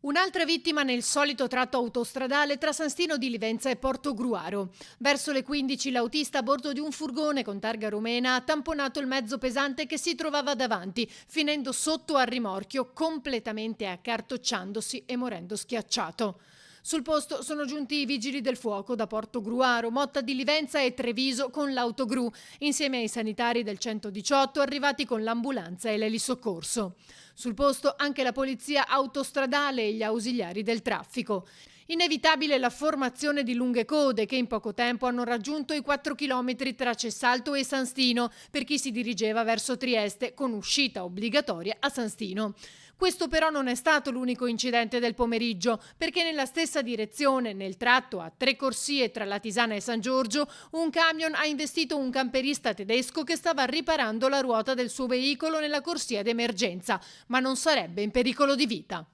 Un'altra vittima nel solito tratto autostradale tra San Stino di Livenza e Portogruaro. Verso le 15 l'autista a bordo di un furgone con targa rumena ha tamponato il mezzo pesante che si trovava davanti, finendo sotto al rimorchio, completamente accartocciandosi e morendo schiacciato. Sul posto sono giunti i vigili del fuoco da Portogruaro, Motta di Livenza e Treviso con l'autogru, insieme ai sanitari del 118 arrivati con l'ambulanza e l'elisoccorso. Sul posto anche la polizia autostradale e gli ausiliari del traffico. Inevitabile la formazione di lunghe code che in poco tempo hanno raggiunto i 4 chilometri tra Cessalto e San Stino per chi si dirigeva verso Trieste, con uscita obbligatoria a San Stino. Questo però non è stato l'unico incidente del pomeriggio, perché nella stessa direzione, nel tratto a 3 corsie tra Latisana e San Giorgio, un camion ha investito un camperista tedesco che stava riparando la ruota del suo veicolo nella corsia d'emergenza, ma non sarebbe in pericolo di vita.